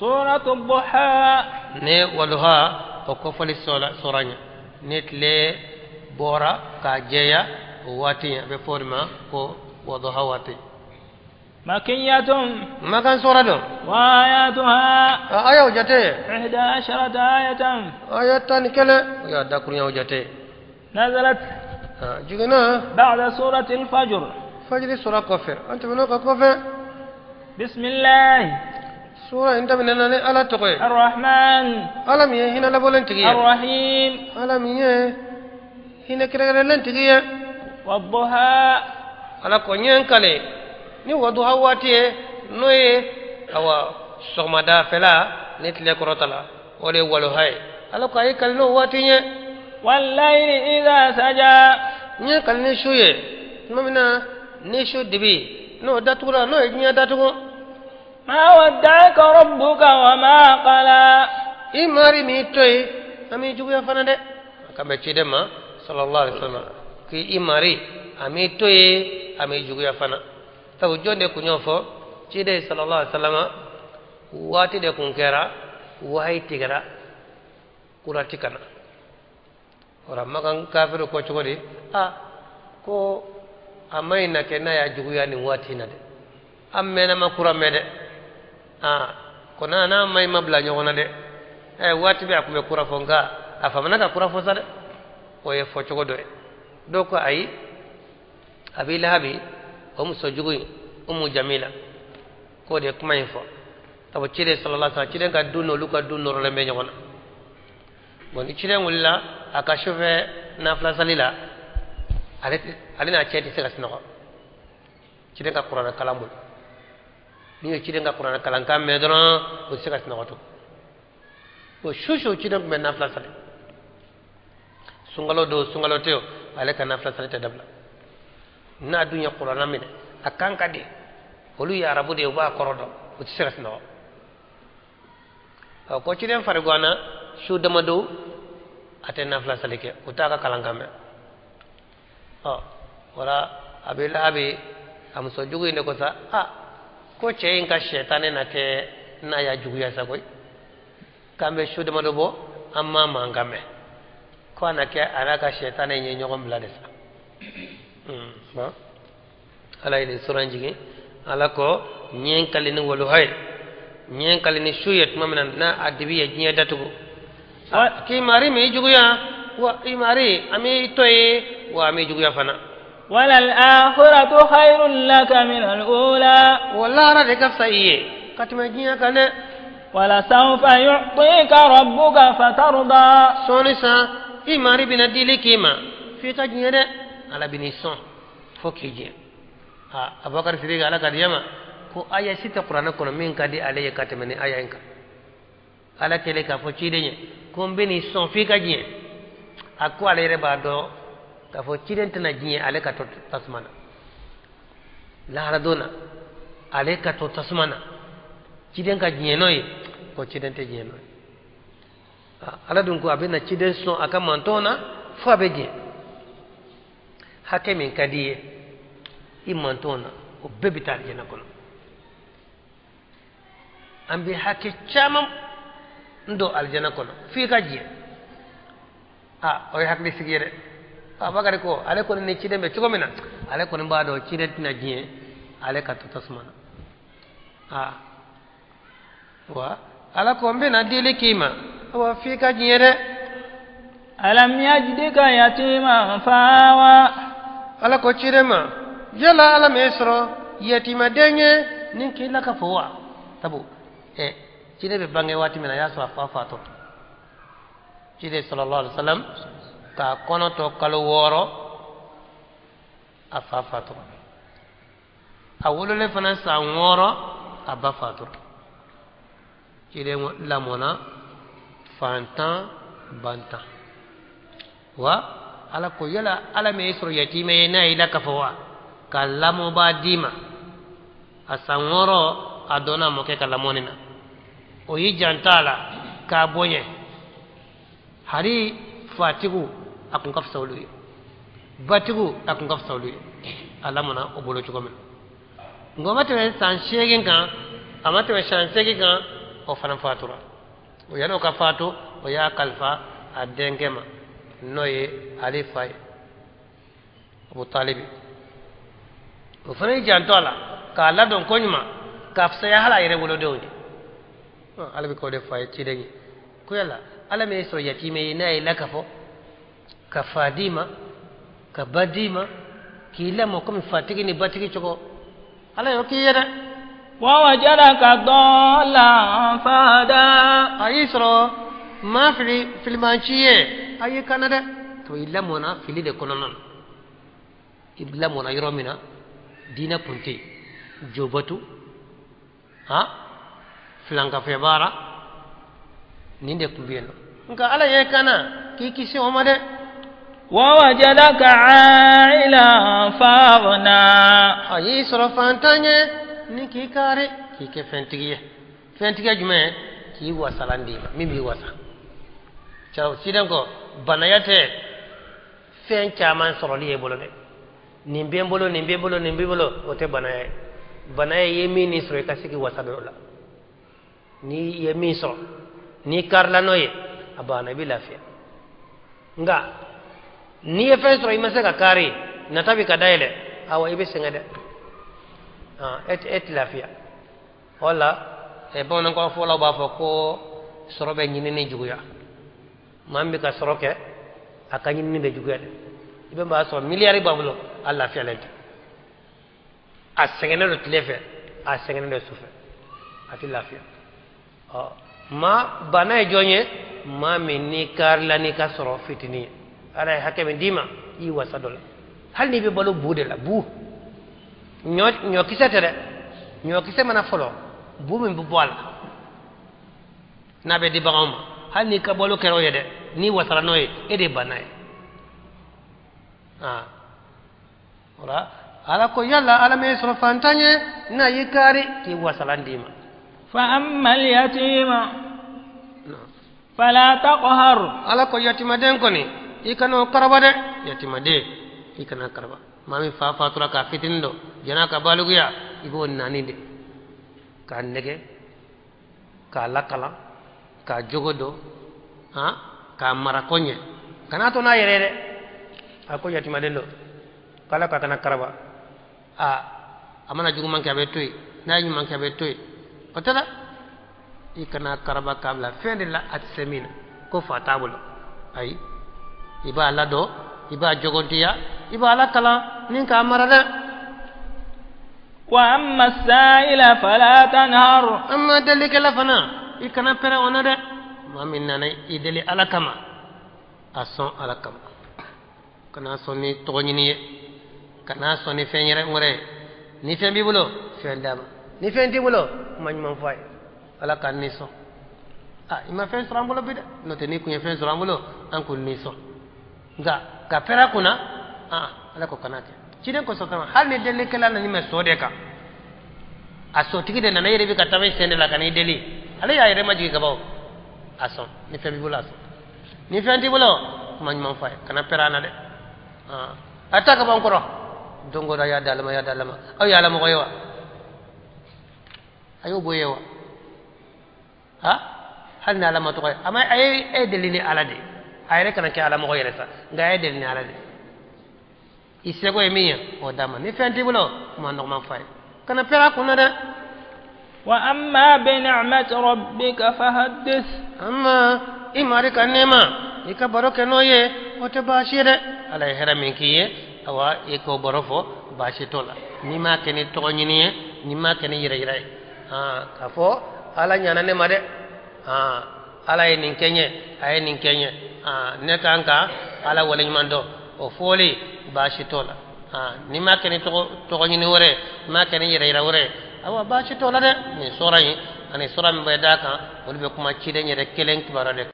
سورة الضحى ne waluha o ko fali soranya net le bora ka jeya wati be forma ko waduha wati مكية makan sura do وآياتها aya ujate 11 آية ayatan kala ya dakunya ujate نزلت jigana بعد سورة الفجر fajri sura kafir anta binoka kafir بسم الله sura inta binana ne ala tokoy الرحمن alam ye hina la bolen tigiya الرحيم alam ye hina kire len tigiya والضحى ala ko nyen kale ni wadu hawati noye awa somada fela netle korotala ole walu hay ala ko ay kal no wati nye والليل إذا سجى nye kal ni shuye mamina ni shu dibi no datura no nya datugo ما ودعك ربك وما قلى imari mi toy ami jugu ya fana de kambe ci dem sallallahu alaihi wasallam ki imari ami toy ami jugu ya fana taw jonde ku ñofo ci de sallallahu alaihi wasallam wati de kun kera wahay tigara kurati kana ora magan kafiru ko cogodi ko amayna ke na ya jugu ya ni wati na de ammena makura mede kona na may mabla ñogona de wati be akube kura fonga afamana ka kura fo sade o ye fo cogodo do ko ay abi lahabi so jugu jamila ko de kuma info tabo cire sallallahu alaihi wasallam cire ka dunno luka dunno le be ñogona bon cire ngulla aka chauffeur na fla salila alina ceti sega sino cire ka qur'an kalamul ni cire ka qur'an kalan kam me dono o sega sino to o shushu cire me na fla salila sungalo teo ale ka na fla salila dabla na dunya qur'an min akan kadi olu ya arabu de ba korodo o sega sino ko cire farigwana shu damado atena fla salike utaka kalangame wala abila abi amso jugu inde ko sa ko chein ka shetane na ke na ya jugu ya sa koy kambe shu damado bo amma mangame ko anake anaka shetane nye nyogom blade sa ba ala ile suranjigi ala ko nyen kalini wolu hay nyen kalini shuyet mamna na adibiye nyen datugo ki mari me jugu ya wa imari ami toye wa ami jugu ya fana wala al-akhiratu khairul laka min al-ula wala ra de kafsa iye katima nyen kane wala sawfa yu'tika rabbuka fatarda sonisa imari binadili kima fika nyen de ala binison fokije abakar siriga ala kadiyama ko aya sita qur'ana kono min kadi alaye katemene aya enka ala kele ka fo cide nye ko mbeni son fi ka nye akko ala yere ba do ka fo cide tana nye ale ka to tasmana la haradona ale ka to tasmana cide ka nye noy ko cide te nye noy ala dun ko abena cide son aka mantona fo abe nye hakemi kadiye imantona o bebital jena kono ambi hakke chamam ndo aljana kono fi ka jiye o hakli sigire bagari ko ale ko ne ci dembe cugo mina ale ko mbado ci retina jiye ale ka tasmana wa ala ko mbina dili kima wa fi ka jiye de alam yajdika yatima fawa ala ko ci dema jala ala mesro yatima denye ninki la ka fowa tabu cide be bange wati mina ya so afa to cide sallallahu alaihi wasallam ka kono to kalo woro afa to awolo le fana sa woro abafa to cide lamona fantan banta wa ala ko yala ala me isro yatime na ila kafawa kallamo ba dima asangoro adona moke kalamonina o yi jantala ka bonye hari fatigu akun kaf sawlu batigu akun kaf sawlu alamuna o bolo chugo men ngomate san shegen kan amate san shegen kan o fana fatura o yano ka fatu o ya kalfa a denkema noye ali fay Abu Talib o fana janto ala ka la don konyma ka fsa ya hala yere wolo dewni ala bi ko de fay ci deñi ko yalla ala me so yatime nay lakafo ka fadima ka badima kila mo comme fatigi ni batigi choko ala yo kiyere wa wajadaka dalla fada ayisro ma fil manchiye ayi kanade to illa mona fili de kononon ibla mona yoromina dina punti jobatu ha flanka febara ninde kumbiyeno nka ala ye kana kisi omade ووجدك عائلا فاغنى أي صرفانتانية نكي كاري كي فنتيجي جمع كي وصلان ديما ميمي وصل شاو سيدنكو بنايته فين كمان سروليه بولو نيمبين بولو وتي بنايا يمين سرو كاسيكي وصلولا ni yemi so ni karla noye abana bilafia nga ni efenso imase ka kari natabi kadaile awa ibe sengade et lafia wala e bon ko fola ba fo ko sorobe nyini ni juguya mambi ka soroke akanyi ni be juguya ibe ba so milliard babulo alla fi alente asengene lo tlefe asengene lo sufe ati lafia ma bana jonye ma minni karla ni ka soro fitini ala hakeme dima yi wasadol hal ni be balo bude la bu ñoo kisetere ñoo kise mana folo bu min bu bol nabe di bagom hal ni ka bolo kero yede ni wasala noy ede banay ora ala ko yalla ala me soro fantanye na yikari ki wasala ndima fa ammal yatima fala taqhar ala ko yatima den ko ni ikano karaba de yatima de ikana karaba mami fa fatura ka fitindo jana ka baluguya ibo nani de ka nege ka lakala ka jogodo ka marakonye kana to na yere de ako yatima den do kala ka kana karaba amana jugu manke abe toy na ñu manke abe toy otala ikana karaba kabla fin de la at semina ko fatabul ay iba lado iba jogontiya iba la kala nin ka marada wa amma sa'ila fala tanhar amma dalika la fana ikana pere onade mamin nanay ideli alakama ason alakama kana sonni togonyini kana sonni fenyere ngore ni fembi bulo fendama ni fendi bulo mañ man fay alaka ni so ima fen strambulo bide no te ni kunya fen strambulo anko ni so nga ka pera kuna ala ko kanake ciden ko sotama hal ni delle kala na ni me sode ka aso tigi de na yere bi ka tabe sende la kan deli ala ya yere maji ka baw aso ni fe bi bula aso ni fe ndi bulo mañ man fay kana pera na de ataka ban ko ro dongo da ya dalama aw ya la mo koywa ayo boyewa hal na la mo to koy ama ay deli ni ala de ayre kana ke ala mo yere sa ngaay del ni ala de isego emiya o dama ni fenti bulo ma no man fay kana pera ko na de wa amma bi ni'mati rabbika fahaddith amma imari kanema ika baroke noye o te bashire ala hera min kiye awa iko borofo bashitola ni ma keni to nyini ni ma keni yire ka fo ala nyana ne made ala ye nin kenye aye nin kenye ne kanka ala wala nyimando o foli bashitola ni ma keni to nyini wore ma keni yira wore awa bashitola de ni sora yi ani sora mi bayda kan wol be kuma cide nyere kelen kibara de